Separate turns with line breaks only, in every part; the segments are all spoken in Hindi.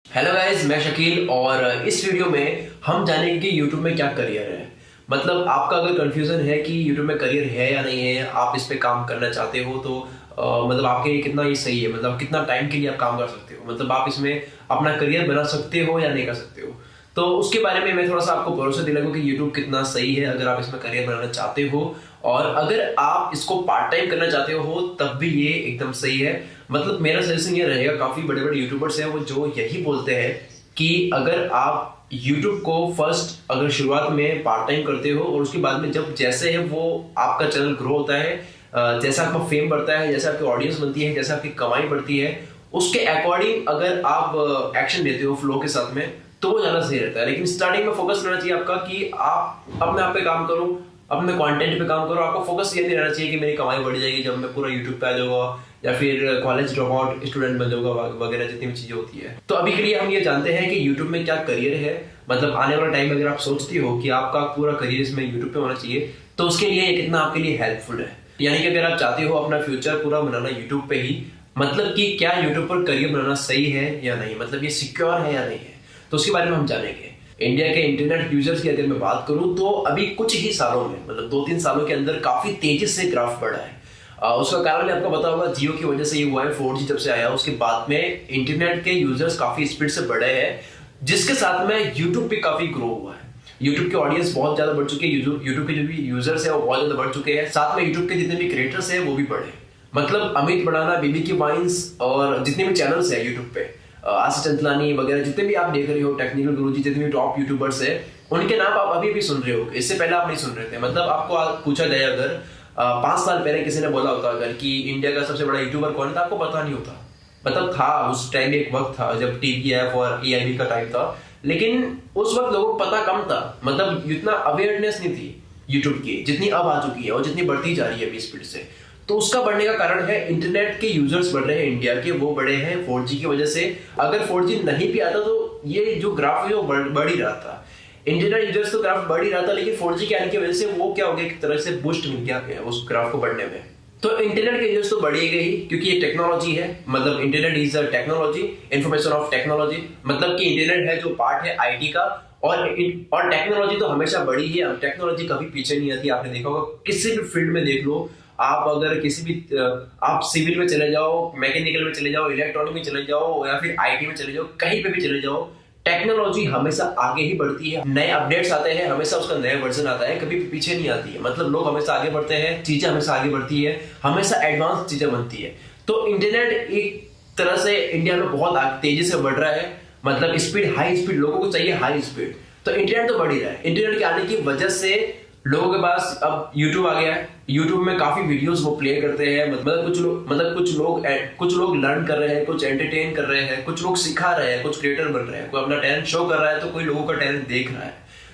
हेलो गाइस, मैं शकील और इस वीडियो में हम जानेंगे कि YouTube में क्या करियर है। मतलब आपका अगर कंफ्यूजन है कि YouTube में करियर है या नहीं है, आप इस पे काम करना चाहते हो तो मतलब आपके लिए कितना ये सही है, मतलब कितना टाइम के लिए आप काम कर सकते हो, मतलब आप इसमें अपना करियर बना सकते हो या नहीं कर सकते हो। तो उसके बारे में मैं थोड़ा सा आपको भरोसा दिलाऊंगा कि YouTube कितना सही है अगर आप इसमें करियर बनाना चाहते हो, और अगर आप इसको पार्ट टाइम करना चाहते हो तब भी ये एकदम सही है। मतलब मेरा सजेशन ये रहेगा, काफी बड़े बड़े यूट्यूबर्स हैं वो जो यही बोलते हैं कि अगर आप YouTube को फर्स्ट अगर शुरुआत में पार्ट टाइम करते हो और उसके बाद में जब जैसे है वो आपका चैनल ग्रो होता है, जैसा आपका फेम बढ़ता है, जैसे आपकी ऑडियंस बनती है, जैसे आपकी कमाई बढ़ती है, उसके अकॉर्डिंग अगर आप एक्शन लेते हो फ्लो के साथ में तो वो ज्यादा सही रहता है। लेकिन स्टार्टिंग में फोकस रहना चाहिए आपका कि आप अपने आप पे काम करो, अपने कंटेंट पे काम करो। आपको फोकस ये नहीं रहना चाहिए कि मेरी कमाई बढ़ जाएगी जब मैं पूरा यूट्यूब पे आ जाऊंगा या फिर कॉलेज ड्रॉप आउट स्टूडेंट बन जाऊंगा वगैरह जितनी भी चीजें होती है। तो अभी के लिए हम ये जानते हैं कि यूट्यूब में क्या करियर है। मतलब आने वाला टाइम अगर आप सोचती हो कि आपका पूरा करियर इसमें यूट्यूब पे होना चाहिए तो उसके लिए ये कितना आपके लिए हेल्पफुल है। यानी कि अगर आप चाहते हो अपना फ्यूचर पूरा बनाना यूट्यूब पे ही, मतलब कि क्या यूट्यूब पर करियर बनाना सही है या नहीं, मतलब ये सिक्योर है या नहीं है, तो उसके बारे में हम जानेंगे। इंडिया के इंटरनेट यूजर्स की अगर मैं बात करूं तो अभी कुछ ही सालों में, मतलब 2-3 सालों के अंदर काफी तेजी से ग्राफ बढ़ा है। उसका कारण आपको पता होगा, जियो की वजह से ये हुआ है। 4G जब से आया उसके बाद में इंटरनेट के यूजर्स काफी स्पीड से बढ़े हैं, जिसके साथ में यूट्यूब भी काफी ग्रो हुआ है। यूट्यूब की ऑडियंस बहुत ज्यादा बढ़ चुकी है, यूट्यूब के जो भी यूजर्स है वो बहुत ज्यादा बढ़ चुके हैं, साथ में यूट्यूब के जितने भी क्रिएटर्स हैं वो भी बढ़े। मतलब अमित भड़ाना, बीबी की वाइन्स और जितने भी चैनल्स है यूट्यूब पे, आशीष चंचलानी वगैरह जितने भी आप देख रहे हो, टेक्निकल गुरुजी, जितने भी टॉप यूट्यूबर्स है, उनके नाम आप अभी भी सुन रहे हो, इससे पहले आप नहीं सुन रहे थे। मतलब आपको पूछा जाए अगर 5 साल पहले किसी ने बोला होता अगर कि इंडिया का सबसे बड़ा यूट्यूबर कौन है तो आपको पता नहीं होता। मतलब था उस टाइम एक वक्त था जब TVF और AIB का टाइम था, लेकिन उस वक्त लोगों को पता कम था, मतलब इतना अवेयरनेस नहीं थी यूट्यूब की जितनी अब आ चुकी है और जितनी बढ़ती जा रही है अभी स्पीड से। तो उसका बढ़ने का कारण है इंटरनेट के यूजर्स बढ़ रहे हैं इंडिया के, वो बढ़े हैं 4G की वजह से। अगर 4G नहीं भी आता तो ये जो ग्राफ है वो बढ़ ही रहा था। इंटरनेट यूजर्स तो ग्राफ बढ़ ही रहा था, लेकिन 4G के आने की वजह से वो क्या हो गया, एक तरह से बूस्ट मिल गया उस ग्राफ को बढ़ने में। तो इंटरनेट के यूजर्स तो बढ़ेगा ही, क्योंकि ये टेक्नोलॉजी है। मतलब internet is a technology, information of technology. मतलब कि इंटरनेट है जो पार्ट है IT का, और टेक्नोलॉजी तो हमेशा बढ़ी है। टेक्नोलॉजी कभी पीछे नहीं आती। आपने देखा होगा किसी भी फील्ड में देख लो आप, अगर किसी भी आप सिविल में चले जाओ, मैकेनिकल में चले जाओ, इलेक्ट्रॉनिक में चले जाओ या फिर IT में चले जाओ, कहीं पे भी चले जाओ, टेक्नोलॉजी हमेशा आगे ही बढ़ती है। नए अपडेट्स आते हैं, हमेशा उसका नया वर्जन आता है, कभी भी पीछे नहीं आती है। मतलब लोग हमेशा आगे बढ़ते हैं, चीजें हमेशा आगे बढ़ती है, हमेशा एडवांस चीजें बनती है। तो इंटरनेट एक तरह से इंडिया में बहुत तेजी से बढ़ रहा है। मतलब स्पीड, हाई स्पीड, लोगों को चाहिए हाई स्पीड, तो इंटरनेट तो बढ़ ही रहा है। इंटरनेट के आने की वजह से लोगों के पास अब यूट्यूब आ गया है। यूट्यूब में काफी वीडियोस वो प्ले करते हैं। मतलब कुछ लोग लर्न कर रहे हैं, कुछ एंटरटेन कर रहे हैं, कुछ लोग सिखा रहे हैं, कुछ क्रिएटर बन रहे हैं, कोई अपना टैलेंट शो कर रहा है तो कोई लोगों का टैलेंट देख रहा है।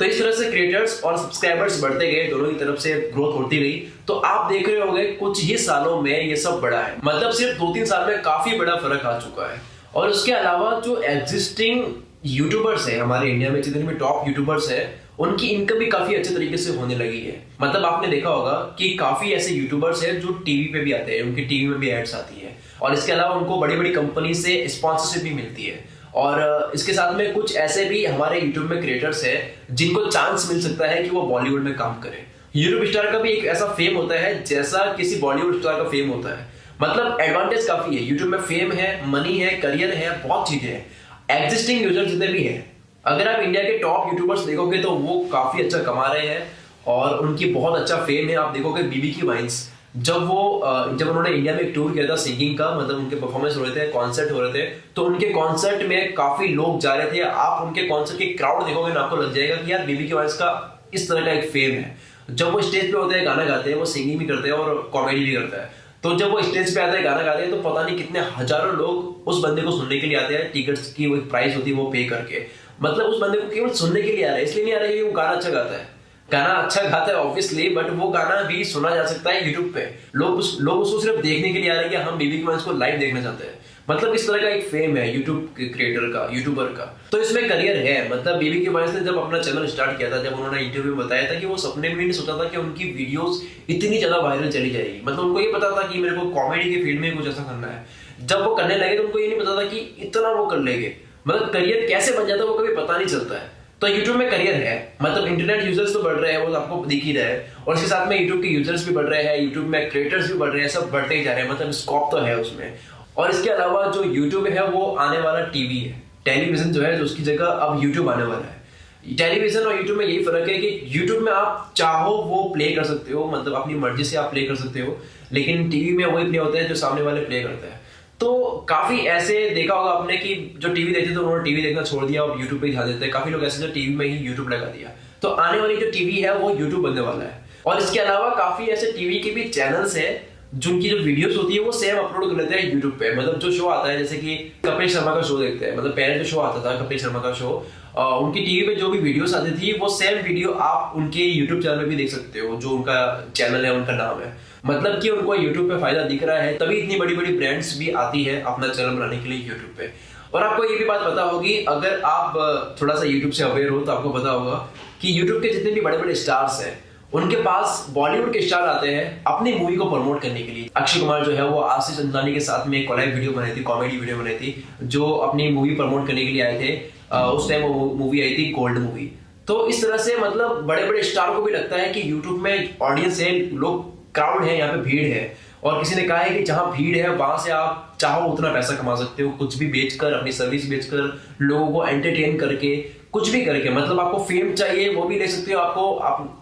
तो इस तरह से क्रिएटर्स और सब्सक्राइबर्स बढ़ते गए, दोनों की तरफ से ग्रोथ होती गई। तो आप देख रहे होंगे कुछ ही सालों में ये सब बढ़ा है। मतलब सिर्फ 2-3 साल में काफी बड़ा फर्क आ चुका है। और उसके अलावा जो एग्जिस्टिंग यूट्यूबर्स है हमारे इंडिया में, जितने भी टॉप यूट्यूबर्स है, उनकी इनकम भी काफी अच्छे तरीके से होने लगी है। मतलब आपने देखा होगा कि काफी ऐसे यूट्यूबर्स हैं जो टीवी पे भी आते हैं, उनकी टीवी में भी एड्स आती है, और इसके अलावा उनको बड़ी बड़ी कंपनी से स्पॉन्सरशिप भी मिलती है। और इसके साथ में कुछ ऐसे भी हमारे यूट्यूब में क्रिएटर्स है जिनको चांस मिल सकता है कि वो बॉलीवुड में काम करें। यूट्यूब स्टार का भी एक ऐसा फेम होता है जैसा किसी बॉलीवुड स्टार का फेम होता है। मतलब एडवांटेज काफी है यूट्यूब में, फेम है, मनी है, करियर है, बहुत चीजें हैं। एग्जिस्टिंग यूजर जितने भी हैं, अगर आप इंडिया के टॉप यूट्यूबर्स देखोगे तो वो काफी अच्छा कमा रहे हैं और उनकी बहुत अच्छा फेम है। आप देखोगे बीबी की वाइन्स, जब उन्होंने इंडिया में एक टूर किया था सिंगिंग का, मतलब उनके परफॉर्मेंस हो रहे थे, कॉन्सर्ट हो रहे थे, तो उनके कॉन्सर्ट में काफी लोग जा रहे थे। आप उनके कॉन्सर्ट की क्राउड देखोगे ना, आपको लग जाएगा कि यार बीबी की वाइन्स का इस तरह का एक फेम है। जब वो स्टेज पे होते हैं, गाना गाते हैं, वो सिंगिंग भी करते हैं और कॉमेडी भी करता है। तो जब वो स्टेज पे आता है, गाना गाते हैं, तो पता नहीं कितने हजारों लोग उस बंदे को सुनने के लिए आते हैं। टिकट्स की वो प्राइस होती है वो पे करके, मतलब उस बंदे को केवल सुनने के लिए आ रहा है, इसलिए नहीं आ रहा है कि वो गाना अच्छा गाता है। गाना अच्छा गाता है ऑब्वियसली, बट वो गाना भी सुना जा सकता है यूट्यूब पे। लोग उसको सिर्फ देखने के लिए आ रहे हैं कि हम बीबी की वाइन्स को लाइव देखना चाहते हैं। मतलब इस तरह का एक फेम है यूट्यूब क्रिएटर का, यूट्यूबर का। तो इसमें करियर है। मतलब बीबी की वाइन्स ने जब अपना चैनल स्टार्ट किया था, जब उन्होंने इंटरव्यू में बताया था कि वो सपने में भी नहीं सोचा था कि उनकी वीडियोस इतनी ज्यादा वायरल चली जाएगी। मतलब उनको ये पता था कि मेरे को कॉमेडी के फील्ड में कुछ ऐसा करना है। जब वो करने लगे तो उनको ये नहीं पता था कि इतना वो कर लेंगे। मतलब करियर कैसे बन जाता है वो कभी पता नहीं चलता है। तो यूट्यूब में करियर है, मतलब इंटरनेट यूजर्स तो बढ़ रहे हैं, वो तो आपको दिख ही रहा है, और इसके साथ में यूट्यूब के यूजर्स भी बढ़ रहे हैं, यूट्यूब में क्रिएटर्स भी बढ़ रहे हैं, सब बढ़ते ही जा रहे हैं, मतलब स्कोप तो है उसमें। और इसके अलावा जो यूट्यूब है वो आने वाला टीवी है, टेलीविजन जो है, जो उसकी जगह अब यूट्यूब आने वाला है। टेलीविजन और यूट्यूब में यही फर्क है कि यूट्यूब में आप चाहो वो प्ले कर सकते हो, मतलब अपनी मर्जी से आप प्ले कर सकते हो, लेकिन टीवी में वही प्ले होता है जो सामने वाले प्ले करते हैं। तो काफी ऐसे देखा होगा आपने कि जो टीवी देखते थे उन्होंने टीवी देखना छोड़ दिया और यूट्यूब पे ध्यान देते हैं, काफी लोग ऐसे जो टीवी में ही यूट्यूब लगा दिया। तो आने वाली जो टीवी है वो यूट्यूब बनने वाला है। और इसके अलावा काफी ऐसे टीवी के भी चैनल्स है जिनकी जो वीडियोस होती है वो सेम अपलोड कर लेते हैं यूट्यूब पे। मतलब जो शो आता है, जैसे कि कपिल शर्मा का शो देखते हैं, मतलब पहले जो शो आता था कपिल शर्मा का शो, उनकी टीवी पे जो भी वीडियोस आती थी वो सेम वीडियो आप उनके यूट्यूब चैनल पे भी देख सकते हो, जो उनका चैनल है, उनका नाम है। मतलब कि उनको यूट्यूब पे फायदा दिख रहा है, तभी इतनी बड़ी बड़ी ब्रांड्स भी आती है अपना चैनल बनाने के लिए यूट्यूब पे। और आपको ये भी बात पता होगी, अगर आप थोड़ा सा यूट्यूब से अवेयर हो तो आपको पता होगा कि यूट्यूब के जितने भी बड़े बड़े स्टार्स हैं उनके पास बॉलीवुड के स्टार आते हैं अपनी मूवी को प्रमोट करने के लिए। अक्षय कुमार जो है वो आशीष चंदलानी के साथ में एक कोलैब वीडियो बनाई थी, कॉमेडी वीडियो बनाई थी, जो अपनी मूवी प्रमोट करने के लिए आए थे। उस टाइम वो मूवी आई थी गोल्ड मूवी। तो इस तरह से मतलब बड़े बड़े स्टार को भी लगता है कि यूट्यूब में ऑडियंस है, लोग क्राउड है, यहाँ पे भीड़ है। और किसी ने कहा है कि जहां भीड़ है वहां से आप चाहो उतना पैसा कमा सकते हो, कुछ भी बेचकर, अपनी सर्विस बेचकर, लोगों को एंटरटेन करके, कुछ भी करके। मतलब आपको फेम चाहिए वो भी ले सकते हो,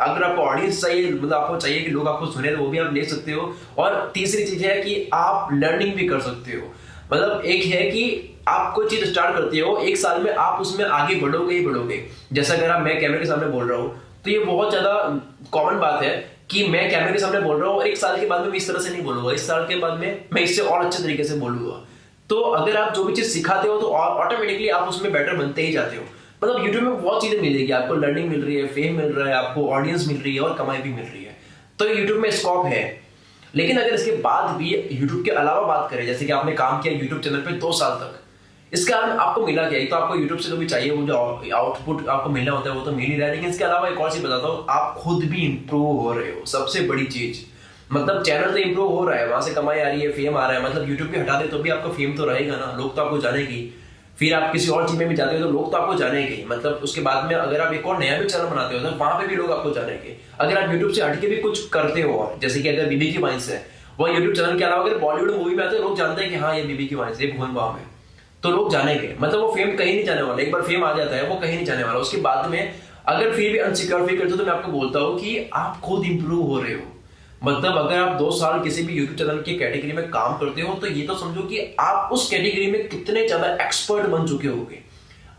अगर आपको ऑडियंस चाहिए, मतलब आपको चाहिए कि लोग आपको सुने, तो वो भी आप ले सकते हो। और तीसरी चीज है कि आप लर्निंग भी कर सकते हो। मतलब एक है कि आप कोई चीज स्टार्ट करते हो, एक साल में आप उसमें आगे बढ़ोगे ही बढ़ोगे। जैसा अगर मैं कैमरे के सामने बोल रहा हूँ तो ये बहुत ज्यादा कॉमन बात है कि मैं कैमरे के सामने बोल रहा हूँ और एक साल के बाद में मैं इस तरह से नहीं बोलूंगा, इस साल के बाद में मैं इससे और अच्छे तरीके से बोलूंगा। तो अगर आप जो भी चीज सिखाते हो तो ऑटोमेटिकली आप उसमें बेटर बनते ही जाते हो। मतलब यूट्यूब में बहुत चीजें मिलेगी आपको, लर्निंग मिल रही है, फेम मिल रहा है, आपको ऑडियंस मिल रही है और कमाई भी मिल रही है। तो यूट्यूब में स्कोप है। लेकिन अगर इसके बाद भी यूट्यूब के अलावा बात करें, जैसे कि आपने काम किया यूट्यूब चैनल पे 2 साल तक, इसके कारण आपको मिला क्या? तो आपको यूट्यूब से जो भी चाहिए, वो जो आउटपुट आपको मिलना होता है वो तो मिल ही रहा है, लेकिन इसके अलावा एक और चीज बताता हूँ, आप खुद भी इंप्रूव हो रहे हो। सबसे बड़ी चीज, मतलब चैनल तो इंप्रूव हो रहा है, वहां से कमाई आ रही है, फेम आ रहा है, मतलब यूट्यूब पे हटा दे तो भी आपका फेम तो रहेगा ना, लोग तो आपको जानेंगे। फिर आप किसी और चीज में भी जाते हो तो लोग तो आपको जानेंगे। मतलब उसके बाद में अगर आप एक और नया भी चैनल बनाते हो तो वहां पे भी लोग आपको जानेंगे। अगर आप यूट्यूब से हटके भी कुछ करते हो, जैसे कि अगर बीबी की वाइन्स है, वो यूट्यूब चैनल के अलावा अगर बॉलीवुड मूवी में आते हैं, लोग जानते हैं कि हाँ ये बीबी की वाइन्स, ये भुवन बाम है, तो लोग जानेंगे। मतलब वो फेम कहीं नहीं जाने वाला, एक बार फेम आ जाता है वो कहीं नहीं जाने वाला। उसके बाद में अगर फिर भी अनसिक्योर फील करते हो तो मैं आपको बोलता हूँ कि आप खुद इंप्रूव हो रहे हो। मतलब अगर आप 2 साल किसी भी यूट्यूब चैनल की कैटेगरी में काम करते हो तो ये तो समझो कि आप उस कैटेगरी में कितने ज्यादा एक्सपर्ट बन चुके होगे।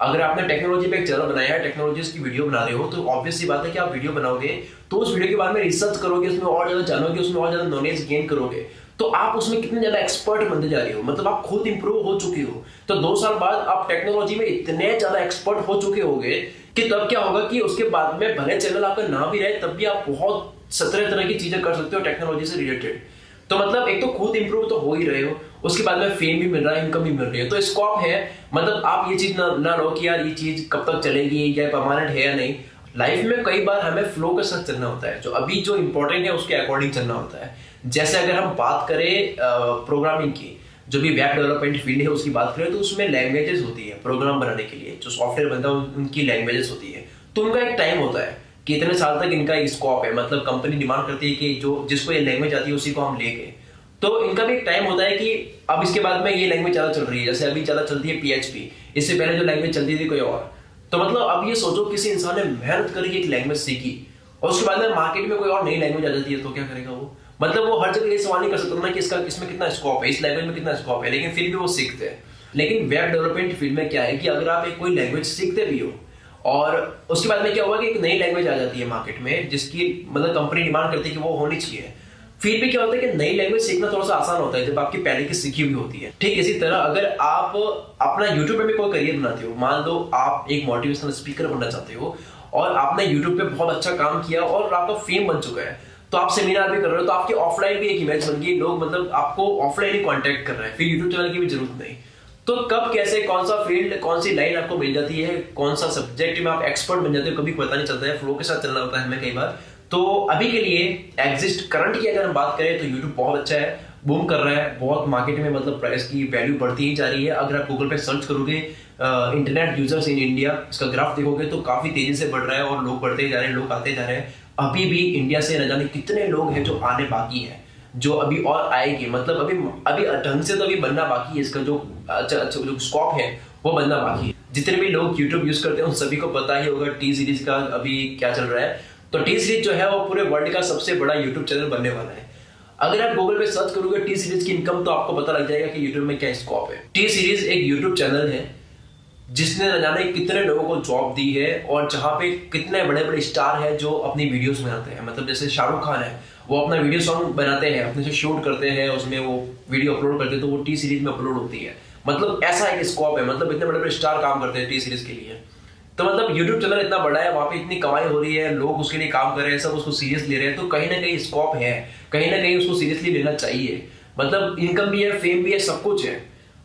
अगर आपने टेक्नोलॉजी पे एक चैनल बनाया है, टेक्नोलॉजीज की वीडियो बना रहे हो, तो ऑब्वियस सी बात है कि आप वीडियो बनाओगे तो उस वीडियो के बारे में रिसर्च करोगे, उसमें और ज्यादा जानोगे, उसमें और ज्यादा नॉलेज गेन करोगे, तो आप उसमें कितने ज्यादा एक्सपर्ट बनते जा रहे हो। मतलब आप खुद इंप्रूव हो चुके हो। तो 2 साल बाद आप टेक्नोलॉजी में इतने ज्यादा एक्सपर्ट हो चुके होगे कि तब क्या होगा कि उसके बाद में भले चैनल आपका ना भी रहे तब भी आप बहुत 17 तरह की चीजें कर सकते हो टेक्नोलॉजी से रिलेटेड। तो मतलब एक तो खुद इंप्रूव तो हो ही रहे हो, उसके बाद में फेम भी मिल रहा है, इनकम भी मिल रही है, तो स्कोप है। मतलब आप ये चीज ना लो कि यार ये चीज कब तक चलेगी या परमानेंट है या नहीं। लाइफ में कई बार हमें फ्लो के साथ चलना होता है, जो अभी जो इंपॉर्टेंट है उसके अकॉर्डिंग चलना होता है। जैसे अगर हम बात करें प्रोग्रामिंग की, जो भी वेब डेवलपमेंट फील्ड है उसकी बात करें, तो उसमें लैंग्वेजेस होती है प्रोग्राम बनाने के लिए, जो सॉफ्टवेयर बनता है उनकी लैंग्वेजेस होती है। तो उनका एक टाइम होता है कि इतने साल तक इनका एक स्कोप है, मतलब कंपनी डिमांड करती है कि जो जिसको ये लैंग्वेज आती है उसी को हम लेंगे। तो इनका भी एक टाइम होता है कि अब इसके बाद में ये लैंग्वेज ज्यादा चल रही है, जैसे अभी ज्यादा चलती है PHP, इससे पहले जो लैंग्वेज चलती थी कोई और। तो मतलब अब ये सोचो किसी इंसान ने मेहनत करके एक लैंग्वेज सीखी और उसके बाद में मार्केट में कोई और नई लैंग्वेज आ जाती है, तो क्या करेगा वो? मतलब वो हर जगह ये सवाल नहीं कर सकता ना कि इसमें कितना स्कोप है, इस लैंग्वेज में कितना स्कोप है, लेकिन फिर भी वो सीखते हैं। लेकिन वेब डेवलपमेंट फील्ड में क्या है कि अगर आप एक कोई लैंग्वेज सीखते भी हो और उसके बाद में क्या होगा कि एक नई लैंग्वेज आ जाती है मार्केट में, जिसकी मतलब कंपनी डिमांड करती है कि वो होनी चाहिए, फिर भी क्या होता है कि नई लैंग्वेज सीखना थोड़ा सा आसान होता है जब आपकी पहले की सीखी हुई होती है। ठीक इसी तरह अगर आप अपना यूट्यूब पे भी कोई करियर बनाते हो, मान लो आप एक मोटिवेशनल स्पीकर बनना चाहते हो और आपने यूट्यूब पे बहुत अच्छा काम किया और आपका फेम बन चुका है, तो आप सेमिनार भी कर रहे हो, तो आपकी ऑफलाइन भी एक इमेज बन गई, लोग मतलब आपको ऑफलाइन ही कांटेक्ट कर रहे हैं, फिर यूट्यूब चैनल की भी जरूरत नहीं। तो कब कैसे कौन सा फील्ड कौन सी लाइन आपको मिल जाती है, कौन सा सब्जेक्ट में आप एक्सपर्ट बन जाते हो, कभी पता नहीं चलता है, फ्लो के साथ चलना होता है हमें कई बार। तो अभी के लिए एग्जिस्ट करंट की अगर हम बात करें तो यूट्यूब बहुत अच्छा है, बूम कर रहा है बहुत मार्केट में, मतलब प्राइस की वैल्यू बढ़ती ही जा रही है। अगर आप गूगल पे सर्च करोगे इंटरनेट यूजर्स इन इंडिया, इसका ग्राफ देखोगे तो काफी तेजी से बढ़ रहा है और लोग बढ़ते जा रहे हैं, लोग आते जा रहे हैं। अभी भी इंडिया से न जाने कितने लोग हैं जो आने बाकी है, जो अभी और आएगी, मतलब अभी ढंग से तो अभी बनना बाकी है, इसका जो जो स्कोप है वो बनना बाकी है। जितने भी लोग यूट्यूब यूज करते हैं उन सभी को पता ही होगा टी सीरीज का अभी क्या चल रहा है। तो टी सीरीज जो है वो पूरे वर्ल्ड का सबसे बड़ा यूट्यूब चैनल बनने वाला है। अगर आप गूगल पे सर्च करोगे टी सीरीज की इनकम तो आपको पता लग जाएगा कि यूट्यूब में क्या स्कोप है। टी सीरीज एक यूट्यूब चैनल है जिसने न जाने कितने लोगों को जॉब दी है और जहां पे कितने बड़े बड़े स्टार हैं जो अपनी वीडियोस बनाते हैं। मतलब जैसे शाहरुख खान है, वो अपना वीडियो सॉन्ग बनाते हैं, अपने से शूट करते हैं, उसमें वो वीडियो अपलोड करते हैं तो वो टी सीरीज में अपलोड होती है। मतलब ऐसा एक स्कोप है, मतलब इतने बड़े बड़े स्टार काम करते हैं टी सीरीज के लिए। तो मतलब यूट्यूब चैनल इतना बड़ा है, वहां पे इतनी कमाई हो रही है, लोग उसके लिए काम कर रहे हैं, सब उसको सीरियस ले रहे हैं, तो कहीं ना कहीं स्कोप है, कहीं ना कहीं उसको सीरियसली लेना चाहिए। मतलब इनकम भी है, फेम भी है, सब कुछ है।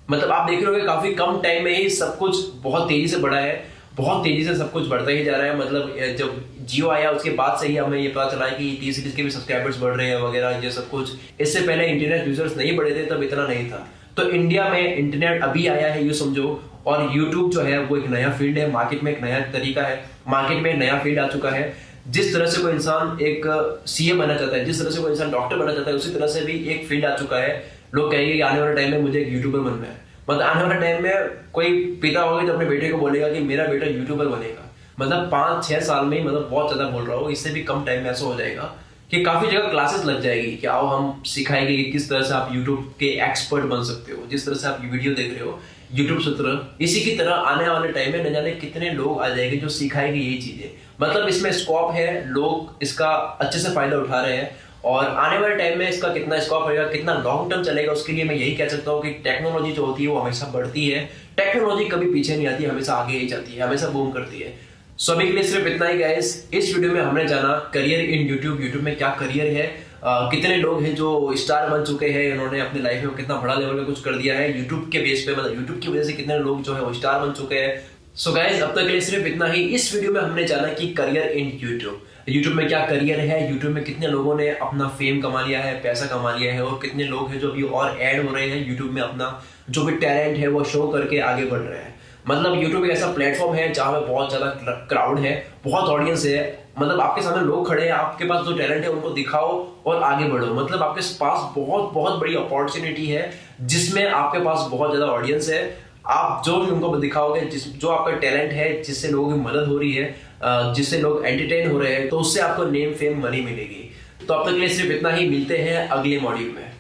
मतलब आप देख रहे हो काफी कम टाइम में ही सब कुछ बहुत तेजी से बढ़ा है, बहुत तेजी से सब कुछ बढ़ता ही जा रहा है। मतलब जब जियो आया उसके बाद से ही हमें ये पता चला है कि टी सीरीज के भी सब्सक्राइबर्स बढ़ रहे हैं वगैरह ये सब कुछ। इससे पहले इंटरनेट यूजर्स नहीं बढ़े थे, तब इतना नहीं था। तो इंडिया में इंटरनेट अभी आया है, यूं समझो, और यूट्यूब जो है वो एक नया फील्ड है, मार्केट में एक नया तरीका है, मार्केट में नया फील्ड आ चुका है। जिस तरह से कोई इंसान एक सीए बनना चाहता है, जिस तरह से कोई इंसान डॉक्टर बनना चाहता है, उसी तरह से भी एक फील्ड आ चुका है। लोग कहेंगे कि आने वाले टाइम में मुझे एक यूट्यूबर बनना है। मतलब आने वाले टाइम में कोई पिता होगा जो अपने बेटे को बोलेगा कि मेरा बेटा यूट्यूबर बनेगा। मतलब 5-6 साल में ही, मतलब बहुत ज्यादा बोल रहा हूँ, इससे भी कम टाइम में ऐसा हो जाएगा कि काफी जगह क्लासेस लग जाएगी कि आओ हम सिखाएंगे कि किस तरह से आप यूट्यूब के एक्सपर्ट बन सकते हो। जिस तरह से आप वीडियो देख रहे हो यूट्यूब सूत्र, इसी की तरह आने वाले टाइम में न जाने कितने लोग आ जाएंगे जो सिखाएंगे यही चीजें। मतलब इसमें स्कोप है, लोग इसका अच्छे से फायदा उठा रहे हैं और आने वाले टाइम में इसका कितना स्कोप होगा, कितना लॉन्ग टर्म चलेगा, उसके लिए मैं यही कह सकता हूँ कि टेक्नोलॉजी जो होती है वो हमेशा बढ़ती है। टेक्नोलॉजी कभी पीछे नहीं आती, हमेशा आगे ही जाती है, हमेशा बूम करती है। सो अभी के लिए सिर्फ इतना ही गाइस। इस वीडियो में हमने जाना करियर इन यूट्यूब, यूट्यूब में क्या करियर है, कितने लोग हैं जो स्टार बन चुके हैं, इन्होंने अपनी लाइफ में कितना बड़ा लेवल का कुछ कर दिया है यूट्यूब के बेस पे, मतलब यूट्यूब की वजह से कितने लोग जो है वो स्टार बन चुके हैं। सो गाइस अब तक के लिए सिर्फ इतना ही। इस वीडियो में हमने जाना कि करियर इन यूट्यूब, यूट्यूब में क्या करियर है, यूट्यूब में कितने लोगों ने अपना फेम कमा लिया है, पैसा कमा लिया है, और कितने लोग हैं जो अभी और ऐड हो रहे हैं यूट्यूब में, अपना जो भी टैलेंट है वो शो करके आगे बढ़ रहे हैं। मतलब यूट्यूब एक ऐसा प्लेटफॉर्म है जहां पे बहुत ज्यादा क्राउड है, बहुत ऑडियंस है। मतलब आपके सामने लोग खड़े हैं, आपके पास जो टैलेंट है उनको दिखाओ और आगे बढ़ो। मतलब आपके पास बहुत बहुत बड़ी अपॉर्चुनिटी है जिसमें आपके पास बहुत ज्यादा ऑडियंस है। आप जो भी उनको दिखाओगे, जो आपका टैलेंट है, जिससे लोगों की मदद हो रही है, जिससे लोग एंटरटेन हो रहे हैं, तो उससे आपको नेम फेम मनी मिलेगी। तो अब तक के लिए सिर्फ इतना ही, मिलते हैं अगले मॉड्यूल में।